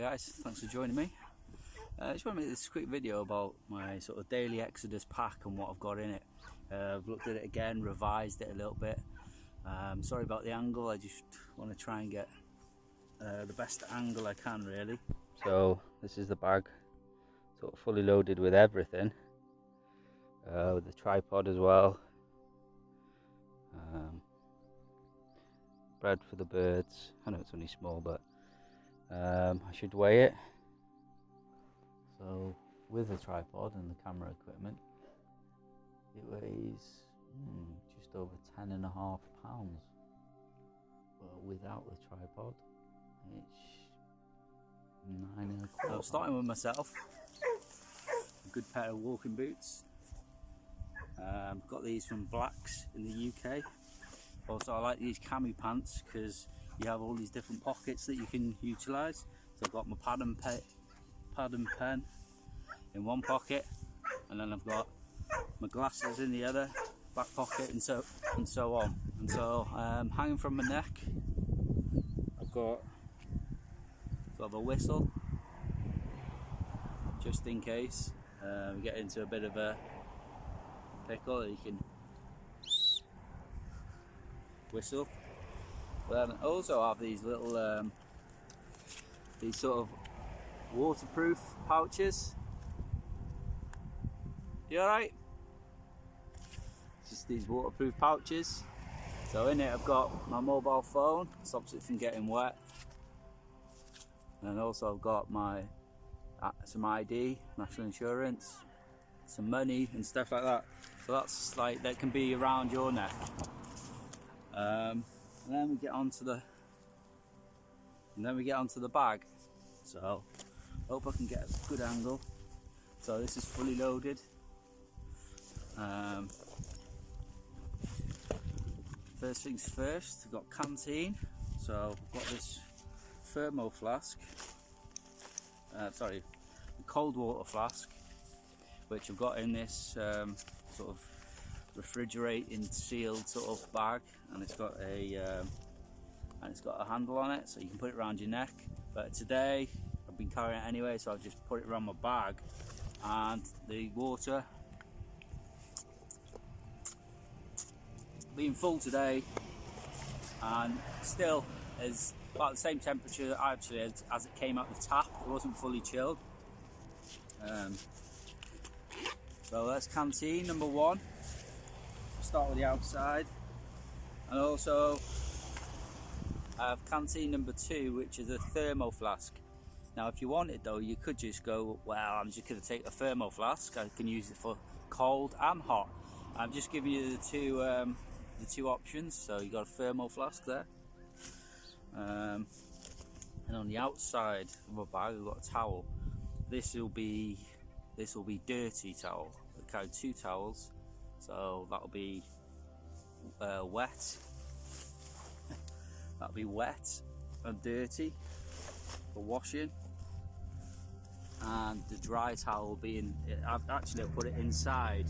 guys, thanks for joining me. I just want to make this quick video about my sort of daily Exodus pack and what I've got in it. I've looked at it again, revised it a little bit. Sorry about the angle, I just want to try and get the best angle I can really. So this is the bag, sort of fully loaded with everything, with the tripod as well. Bread for the birds. I know it's only small, but I should weigh it. So with the tripod and the camera equipment, it weighs just over 10.5 pounds. But without the tripod, it's 9.25. So starting with myself, a good pair of walking boots. Got these from Blacks in the UK. Also, I like these cami pants because you have all these different pockets that you can utilise. So I've got my pad and pen in one pocket, and then I've got my glasses in the other back pocket, and so on. And so hanging from my neck, I've got sort of a whistle, just in case we get into a bit of a pickle. You can whistle. But then I also have these little these sort of waterproof pouches. You alright? Just these waterproof pouches. So in it I've got my mobile phone, stops it from getting wet. And also I've got my some ID, national insurance, some money and stuff like that. So that's like, that can be around your neck. And then we get onto the bag. So hope I can get a good angle. So this is fully loaded. First things first, I've got Canteen. So I've got this thermo flask, sorry, a cold water flask, which I've got in this sort of refrigerating sealed sort of bag, and it's got a handle on it, so you can put it around your neck. But today I've been carrying it anyway, so I'll just put it around my bag. And the water being full today, and still is about the same temperature actually as it came out the tap. It wasn't fully chilled. So that's Canteen number 1. Start with the outside, and also I have Canteen number 2, which is a thermo flask. Now if you wanted though, you could just go, well, I'm just going to take a thermo flask, I can use it for cold and hot. I'm just giving you the two options. So you got a thermo flask there, and on the outside of my bag I've got a towel. This will be dirty towel. I carry 2 towels. So that'll be wet. That'll be wet and dirty for washing, and the dry towel will be in. I'll put it inside.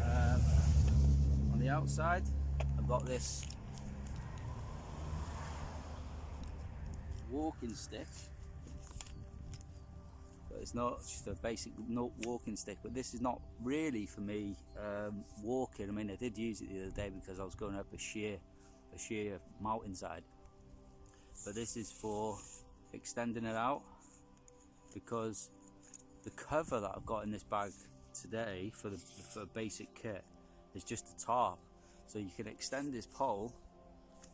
On the outside, I've got this walking stick. It's not just a basic walking stick, but this is not really for me walking. I mean, I did use it the other day because I was going up a sheer mountainside, but this is for extending it out, because the cover that I've got in this bag today for basic kit is just a tarp, so you can extend this pole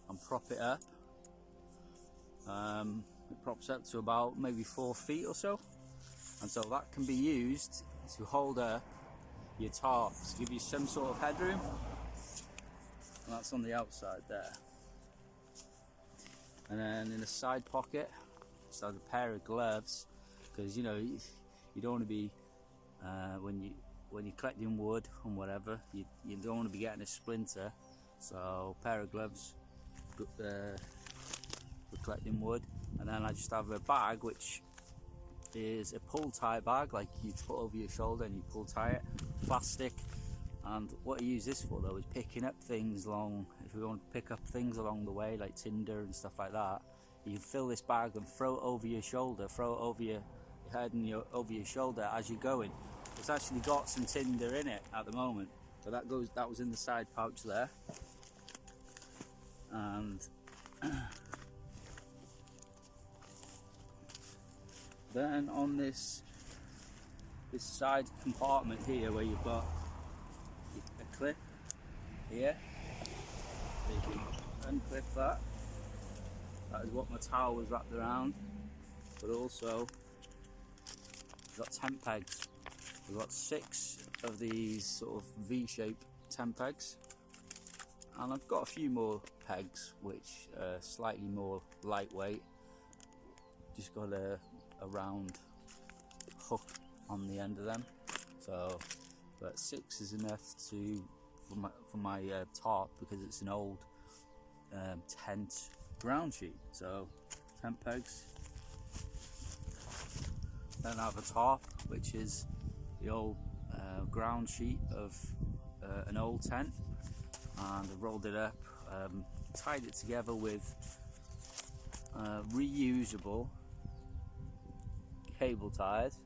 and prop it up. It props up to about maybe 4 feet or so. And so that can be used to hold up your tarps, give you some sort of headroom. And that's on the outside there. And then in the side pocket, just have a pair of gloves, because you know you don't want to be when you're collecting wood and whatever, you don't want to be getting a splinter. So a pair of gloves for collecting wood, and then I just have a bag which is a pull tie bag, like you put over your shoulder and you pull tie it, plastic. And what I use this for though is picking up things along, if we want to pick up things along the way like tinder and stuff like that, You fill this bag and throw it over your shoulder, throw it over your head and over your shoulder as you're going. It's actually got some tinder in it at the moment, but that was in the side pouch there. And then on this side compartment here, where you've got a clip here, so you can unclip that. That is what my towel was wrapped around. But also, we've got tent pegs. We've got 6 of these sort of V-shaped tent pegs, and I've got a few more pegs which are slightly more lightweight. Just got a round hook on the end of them. So, but 6 is enough for my tarp, because it's an old tent ground sheet. So 10 pegs. Then I have a tarp, which is the old ground sheet of an old tent, and I've rolled it up, tied it together with reusable cable ties.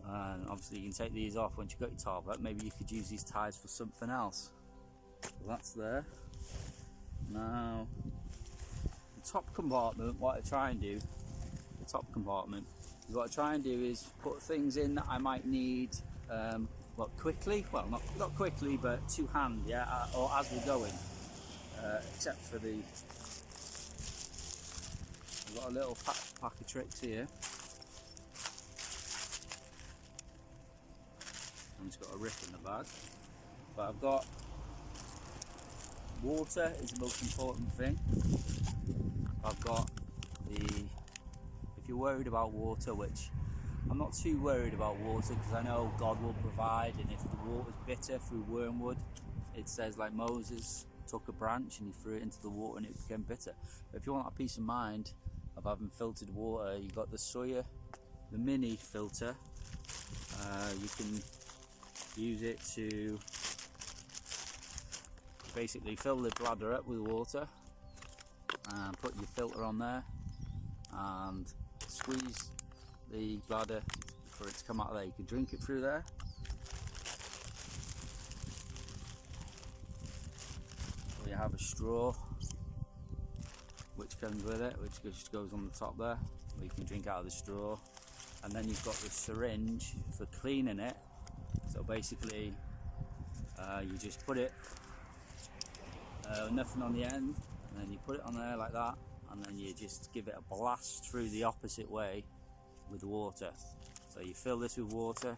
And obviously you can take these off once you've got your tarp up. Maybe you could use these ties for something else. So that's there. Now, the top compartment, what I try and do, is put things in that I might need, quickly. Well, not quickly, but to hand, yeah, or as we're going. Except for I've got a little pack of tricks here. I've just got a rip in the bag, but I've got water is the most important thing. I've got if you're worried about water, which I'm not too worried about water, because I know God will provide, and if the water's bitter through wormwood, it says like Moses took a branch and he threw it into the water and it became bitter. But if you want that peace of mind of having filtered water, you've got the Sawyer, the mini filter. You can use it to basically fill the bladder up with water and put your filter on there and squeeze the bladder for it to come out of there. You can drink it through there. Or you have a straw which comes with it, which just goes on the top there, where you can drink out of the straw. And then you've got the syringe for cleaning it. So basically you just put it nothing on the end, and then you put it on there like that, and then you just give it a blast through the opposite way with the water. So you fill this with water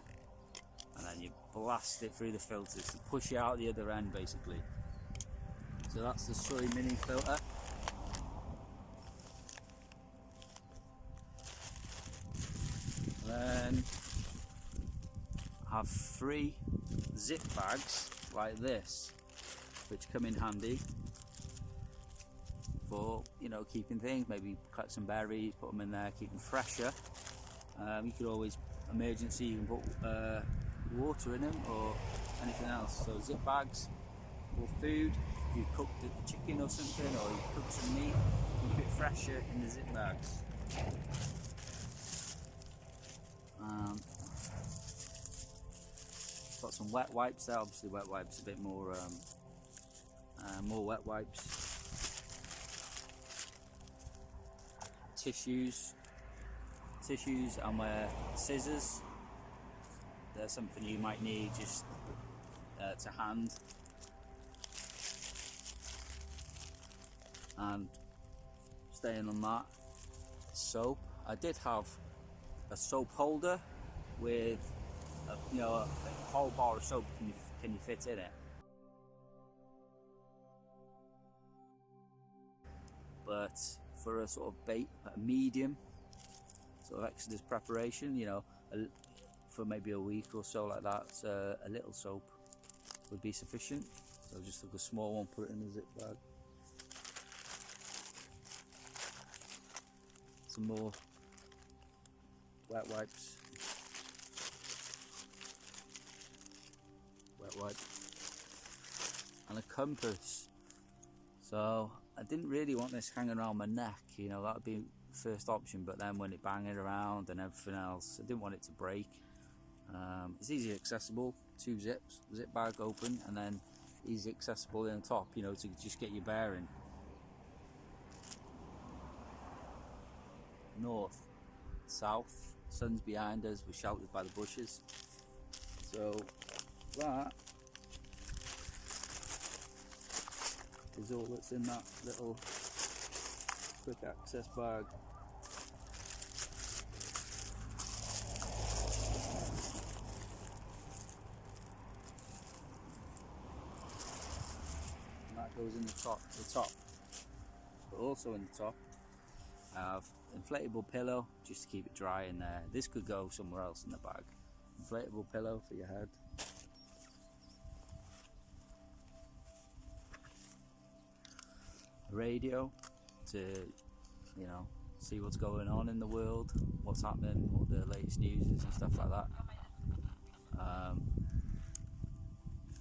and then you blast it through the filters to push it out the other end, basically. So that's the Soy mini filter. Then I have 3 zip bags like this, which come in handy for, keeping things. Maybe cut some berries, put them in there, keep them fresher. You could always, emergency, you can put water in them or anything else. So zip bags for food. If you cooked the chicken or something, or you cook some meat, keep it fresher in the zip bags. Got some wet wipes there. Obviously wet wipes a bit more wet wipes. Tissues and scissors. There's something you might need just to hand. And staying on that, soap. I did have a soap holder with a whole bar of soap can you fit in it. But for a sort of a medium sort of Exodus preparation, for maybe a week or so like that, a little soap would be sufficient. So just took a small one, put it in the zip bag. Some more wet wipes. And a compass. So I didn't really want this hanging around my neck, you know, that would be the first option, but then when it banging around and everything else, I didn't want it to break. It's easy accessible, 2 zips, zip bag open, and then easy accessible in the top, you know, to just get your bearing. North, south, sun's behind us, we're sheltered by the bushes. So that is all that's in that little quick access bag. And that goes in the top. But also in the top I have inflatable pillow just to keep it dry in there. This could go somewhere else in the bag. Inflatable pillow for your head. Radio to, you know, see what's going on in the world, what's happening, what the latest news is and stuff like that.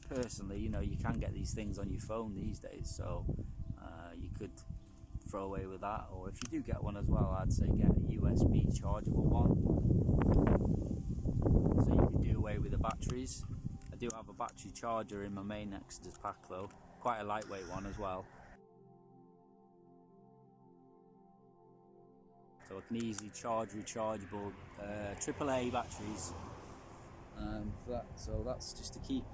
Personally, you know, you can get these things on your phone these days, so you could throw away with that, or if you do get one as well, I'd say get a USB chargeable one, so you can do away with the batteries. I do have a battery charger in my main Exodus pack though, quite a lightweight one as well, so I can easily charge rechargeable AAA batteries for that. So that's just to keep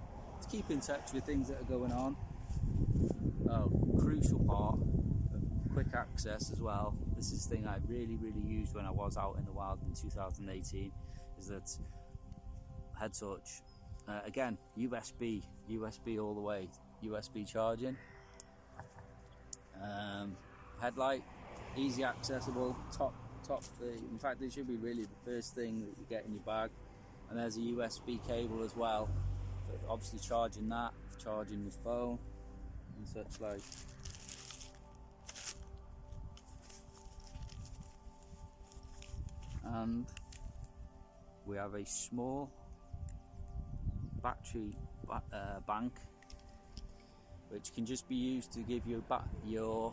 in touch with things that are going on. Crucial part of quick access as well, this is the thing I really used when I was out in the wild in 2018, is that head touch. Again, USB all the way, USB charging. Headlight, easy accessible, top thing. In fact, it should be really the first thing that you get in your bag. And there's a USB cable as well, for obviously charging that, charging your phone and such like. And we have a small battery bank, which can just be used to give you your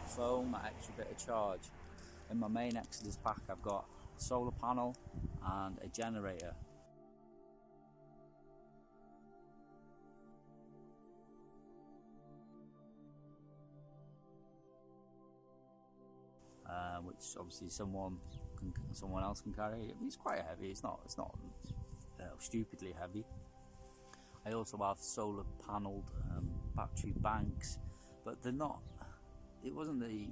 phone that extra bit of charge. In my main Exodus pack I've got a solar panel and a generator. Which obviously someone else can carry. It's quite heavy. It's not stupidly heavy. I also have solar panelled battery banks, but they're not. It wasn't the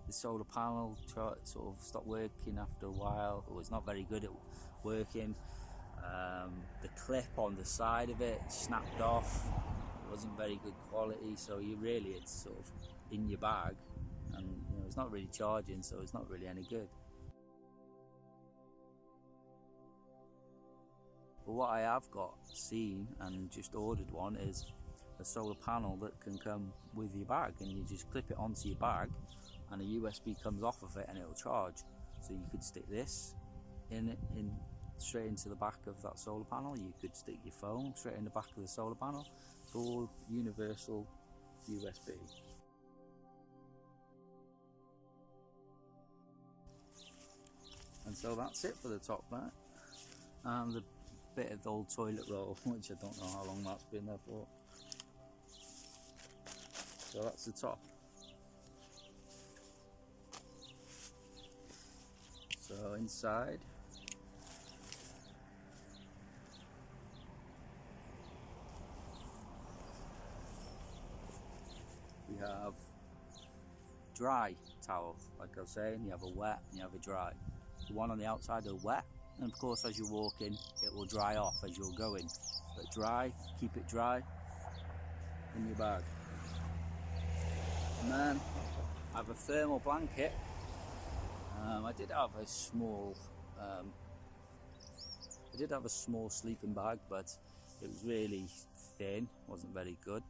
solar panel sort of stopped working after a while, or it's not very good at working. The clip on the side of it snapped off. It wasn't very good quality, so it's sort of in your bag, and you know, it's not really charging, so it's not really any good. But what I have seen and just ordered one is a solar panel that can come with your bag, and you just clip it onto your bag and a USB comes off of it and it'll charge. So you could stick this in straight into the back of that solar panel. You could stick your phone straight in the back of the solar panel. It's all universal USB. And so that's it for the top part. And the bit of the old toilet roll, which I don't know how long that's been there for. So that's the top. So inside we have dry towel, like I was saying. You have a wet and you have a dry. The one on the outside are wet, and of course as you're walking it will dry off as you're going, but dry, keep it dry in your bag. And then I have a thermal blanket. I did have a small sleeping bag, but it was really thin, wasn't very good.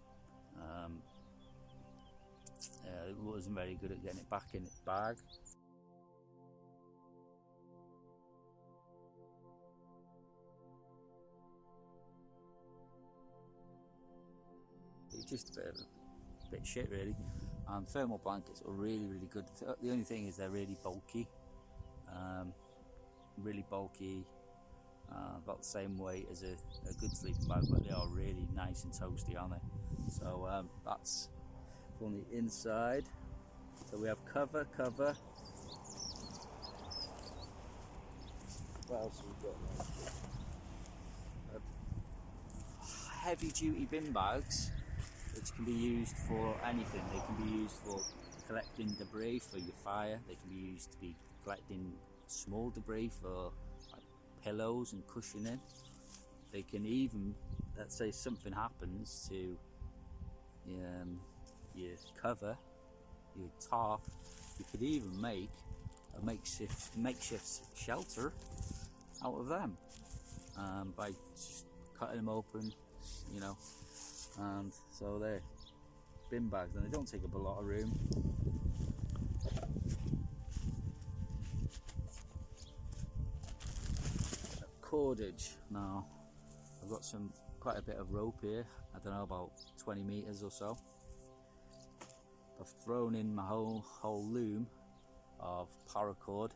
It wasn't very good at getting it back in its bag. It's just a bit of bit shit really. Thermal blankets are really good. The only thing is they're really bulky, about the same weight as a good sleeping bag, but they are really nice and toasty, aren't they? So that's on the inside. So we have cover. What else have we got? Heavy duty bin bags, which can be used for anything. They can be used for collecting debris for your fire. They can be used to be collecting small debris for like pillows and cushioning. They can even, let's say something happens to your cover, your tarp, you could even make a makeshift shelter out of them, by just cutting them open, you know. And so they're bin bags, and they don't take up a lot of room. Cordage. Now I've got quite a bit of rope here. I don't know, about 20 meters or so. I've thrown in my whole loom of paracord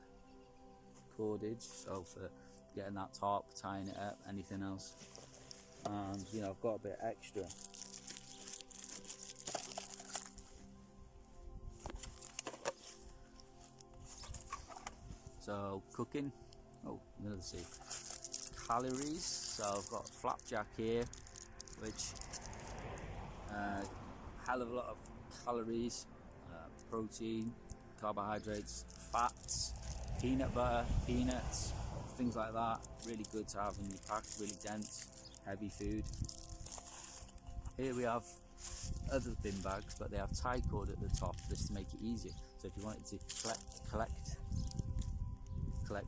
cordage, so for getting that tarp, tying it up, anything else. And you know, I've got a bit extra. So cooking, let's see, calories. So I've got flapjack here, which hell of a lot of calories, protein, carbohydrates, fats, peanut butter, peanuts, things like that. Really good to have in your pack, really dense, heavy food. Here we have other bin bags, but they have tie cord at the top just to make it easier. So if you wanted to collect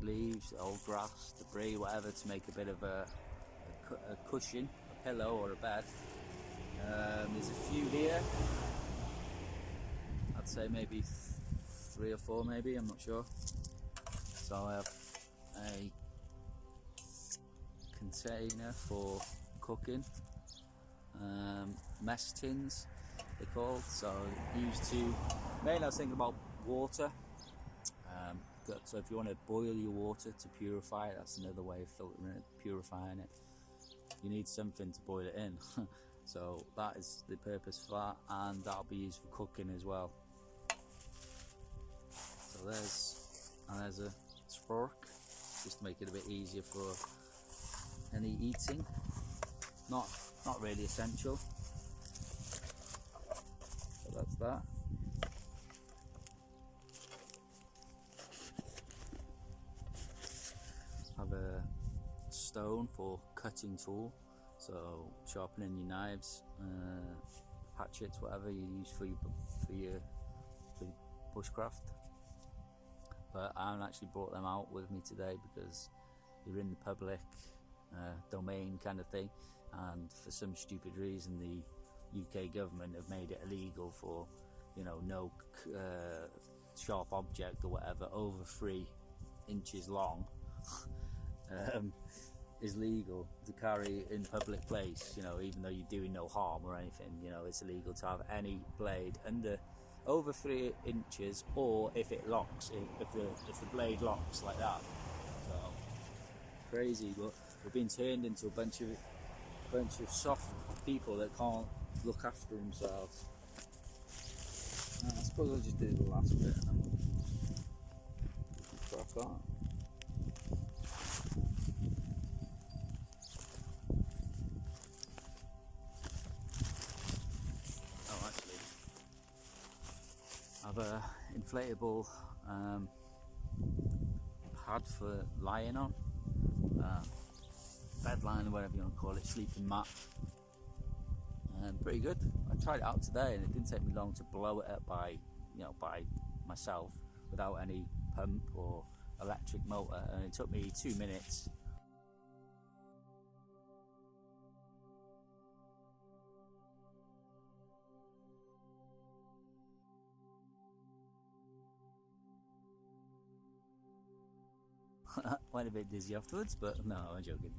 leaves, old grass, debris, whatever, to make a bit of a cushion, a pillow or a bed. There's a few here. I'd say maybe 3 or 4, maybe, I'm not sure. So I have a container for cooking, mess tins they're called. So used to, mainly I was thinking about water. So if you want to boil your water to purify it, that's another way of filtering it, purifying it. You need something to boil it in. So that is the purpose for that, and that'll be used for cooking as well. So there's a fork, just to make it a bit easier for any eating. Not really essential. So that's that. Have a stone for cutting tool, so sharpening your knives, hatchets, whatever you use for your bushcraft. But I haven't actually brought them out with me today because you're in the public domain kind of thing, and for some stupid reason the UK government have made it illegal for, you know, no sharp object or whatever over 3 inches long is legal to carry in public place, you know, even though you're doing no harm or anything. You know, it's illegal to have any blade over 3 inches, or if it locks, if the blade locks like that. So crazy, but we're being turned into a bunch of soft people that can't look after themselves. I suppose I'll just do the last bit and then we'll crack on. I have a inflatable pad for lying on, bed line or whatever you want to call it, sleeping mat, and pretty good. I tried it out today and it didn't take me long to blow it up by myself without any pump or electric motor, and it took me 2 minutes. Went a bit dizzy afterwards, but no, I'm joking.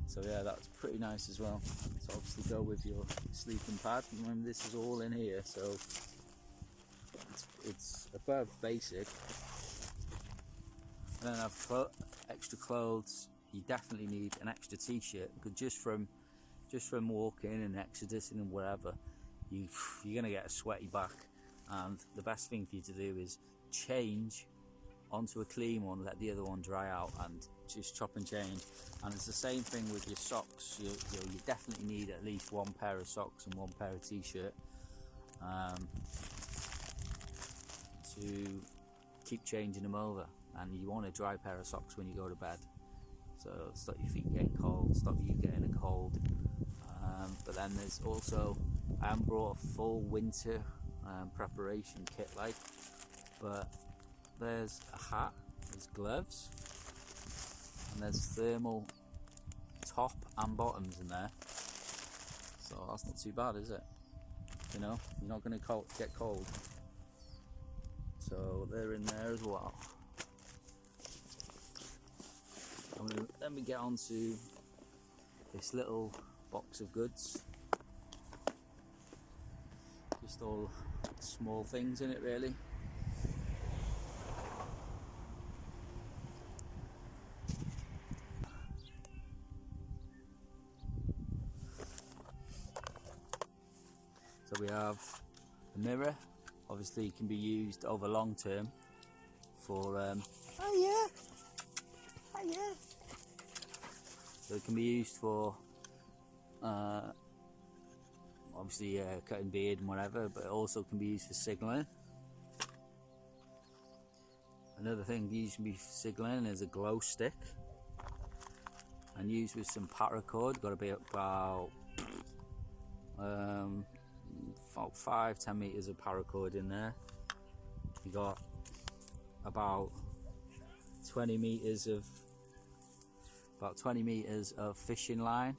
So yeah, that's pretty nice as well. So obviously go with your sleeping pad. Remember, this is all in here, so it's above basic. And then I've extra clothes. You definitely need an extra t-shirt, because just from walking and exiting and whatever, you're gonna get a sweaty back. And the best thing for you to do is change onto a clean one, let the other one dry out, and just chop and change. And it's the same thing with your socks. You definitely need at least one pair of socks and one pair of t-shirt to keep changing them over. And you want a dry pair of socks when you go to bed, so stop your feet getting cold, stop you getting a cold. But then there's also, I haven't brought a full winter preparation kit but there's a hat, there's gloves, and there's thermal top and bottoms in there, so that's not too bad, is it? You know, you're not going to get cold, so they're in there as well. And then we get on to this little box of goods, just all small things in it really. So we have a mirror. Obviously it can be used over long term for so it can be used for obviously cutting beard and whatever, but it also can be used for signalling. Another thing used to be for signalling is a glow stick, and used with some paracord. Got to be about 5-10 meters of paracord in there. You got about 20 meters of fishing line,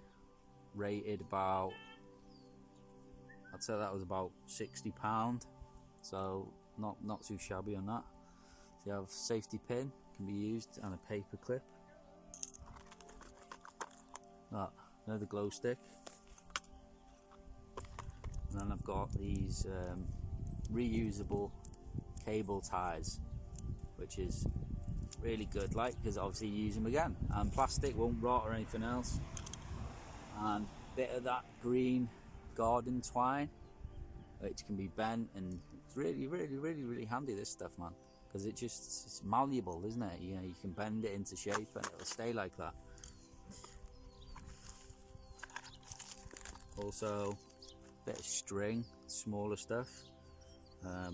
rated about, I'd say that was about £60, so not too shabby on that. So you have safety pin, can be used, and a paper clip. Another glow stick. And then I've got these reusable cable ties, which is really good, because obviously you use them again, and plastic won't rot or anything else. And a bit of that green garden twine, which can be bent, and it's really handy, this stuff, man, because it's malleable, isn't it? You know, you can bend it into shape and it'll stay like that. Also a bit of string, smaller stuff,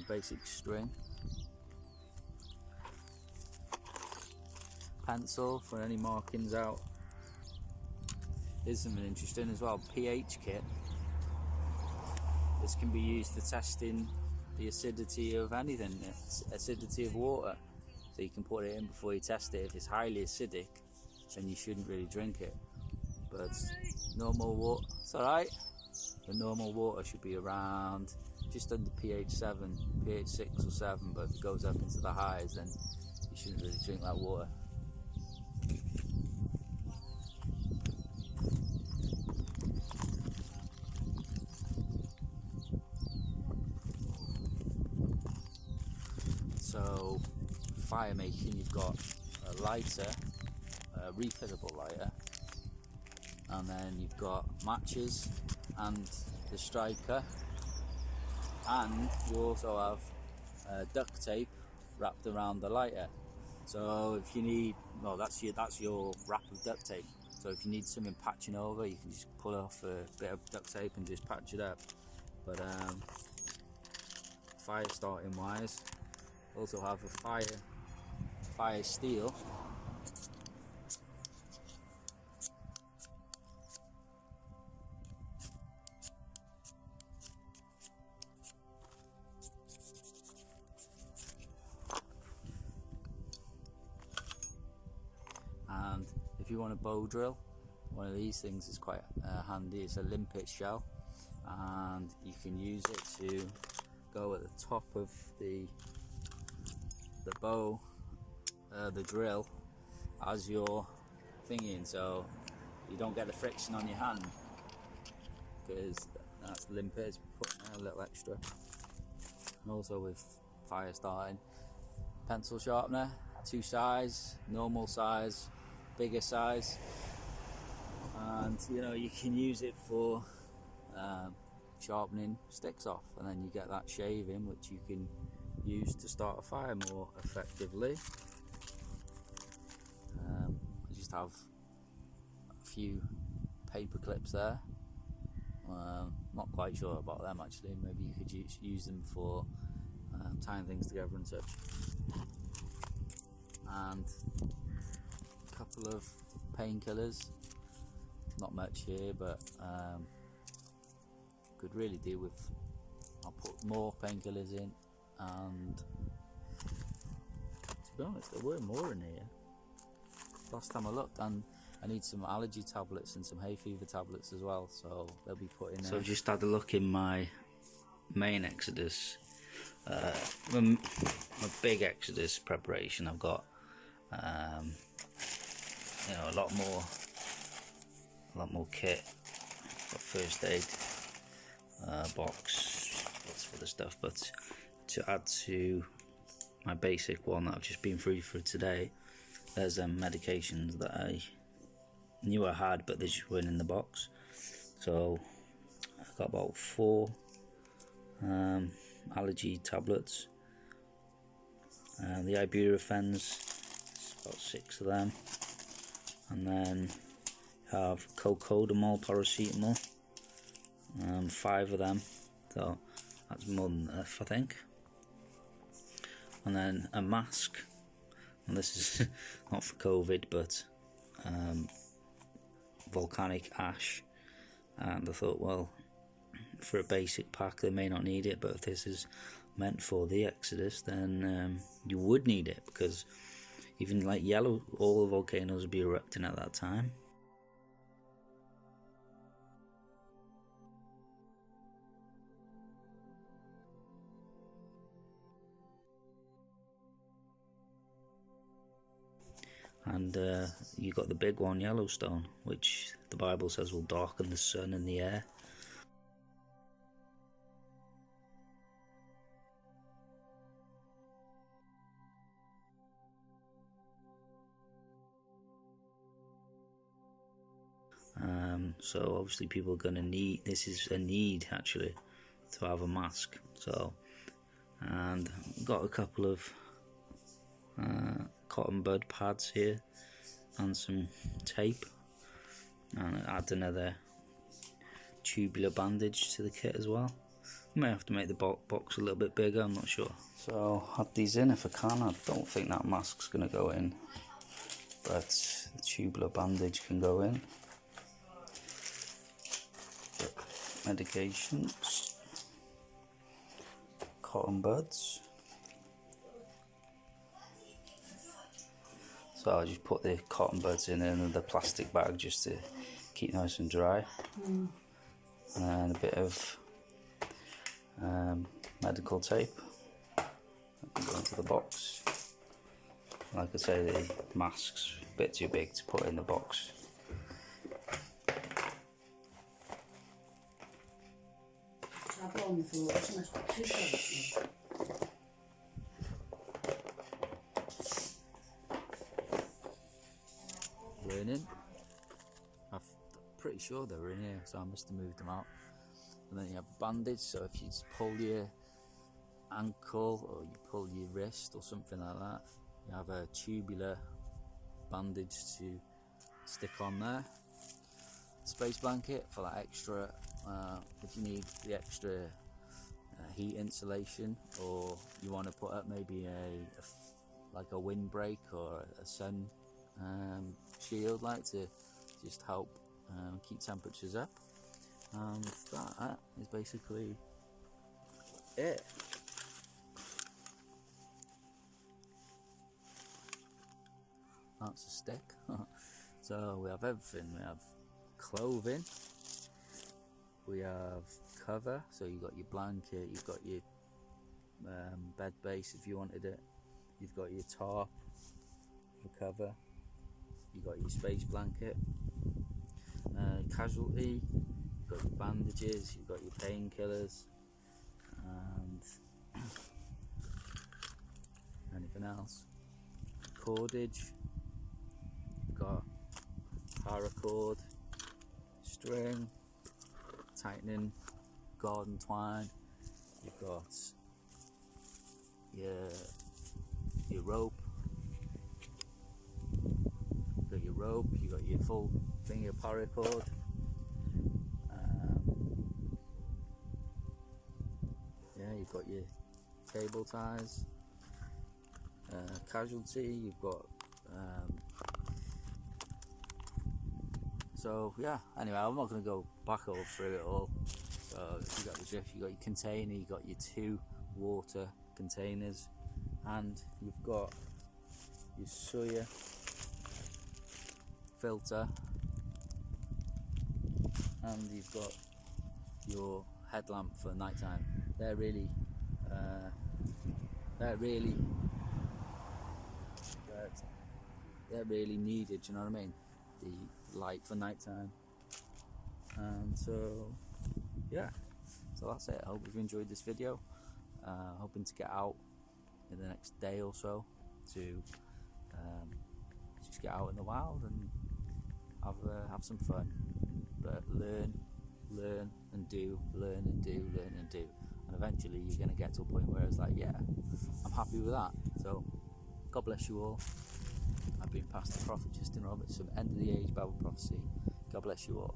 basic string. Pencil for any markings out. Here's something interesting as well, pH kit. This can be used for testing the acidity of anything, acidity of water. So you can put it in before you test it. If it's highly acidic, then you shouldn't really drink it. But normal water, it's alright. The normal water should be around just under pH 7, pH 6 or 7, but if it goes up into the highs, then you shouldn't really drink that water. So, fire making, you've got a lighter, a refillable lighter, and then you've got matches and the striker, and you also have duct tape wrapped around the lighter. So if you need, well, that's your wrap of duct tape. So if you need something patching over, you can just pull off a bit of duct tape and just patch it up. But fire starting wise, also have a fire steel. And if you want a bow drill, one of these things is quite handy. It's a limpet shell, and you can use it to go at the top of the bow, the drill, as you're thinking. So you don't get the friction on your hand, because that's the limpers. Putting a little extra. And also with fire starting, pencil sharpener, 2 size, normal size, bigger size, and you know, you can use it for sharpening sticks off, and then you get that shaving which you can use to start a fire more effectively. I just have a few paper clips there. Not quite sure about them actually. Maybe you could use them for tying things together and such. And a couple of painkillers. Not much here, but could really do with. I'll put more painkillers in, and to be honest, there were more in here last time I looked, and I need some allergy tablets and some hay fever tablets as well, so they'll be put in there. So I've just had a look in my main Exodus, my big Exodus preparation. I've got you know, a lot more kit. Got first aid box, lots of other stuff, but to add to my basic one that I've just been through for today, there's medications that I knew I had, but they just weren't in the box. So I've got about 4 allergy tablets, the ibuprofens, about 6 of them, and then have cocodamol, paracetamol, 5 of them, so that's more than enough I think. And then a mask, and this is not for COVID, but volcanic ash, and I thought, well, for a basic pack they may not need it, but if this is meant for the Exodus, then you would need it, because even like yellow, all the volcanoes would be erupting at that time. And you got the big one, Yellowstone, which the Bible says will darken the sun and the air. So obviously people are going to need, this is a need actually, to have a mask. So, and got a couple of cotton bud pads here and some tape, and add another tubular bandage to the kit as well. May have to make the box a little bit bigger, I'm not sure. So I'll add these in if I can. I don't think that mask's going to go in, but the tubular bandage can go in. Medications, cotton buds. So I'll just put the cotton buds in the plastic bag just to keep nice and dry. And a bit of medical tape that can go into the box. Like I say, the mask's a bit too big to put in the box. Burning. I'm pretty sure they were in here, so I must have moved them out. And then you have a bandage, so if you pull your ankle or you pull your wrist or something like that, you have a tubular bandage to stick on there. Space blanket for that extra, if you need the extra heat insulation, or you want to put up maybe like a windbreak or a sun shield, like to just help keep temperatures up. And that is basically it. That's a stick. So we have everything. We have clothing, we have cover, so you've got your blanket, you've got your bed base if you wanted it, you've got your tarp for cover, you've got your space blanket, casualty, you've got your bandages, you've got your painkillers, and anything else. Cordage, you've got paracord, string, tightening, garden twine, you've got your rope, you've got your full thing of paracord, you've got your cable ties, casualty, you've got so yeah, anyway, I'm not going to go back over through it all. So you got the drift, you got your container, you got your 2 water containers, and you've got your soya filter, and you've got your headlamp for nighttime. They're really needed, you know what I mean? The light for nighttime. And so yeah, so that's it. I hope you've enjoyed this video. Hoping to get out in the next day or so to just get out in the wild and have some fun, but learn and do, and eventually you're going to get to a point where it's like, yeah, I'm happy with that. So God bless you all. I've been Pastor Prophet Justin Roberts from End of the Age Bible Prophecy. God bless you all.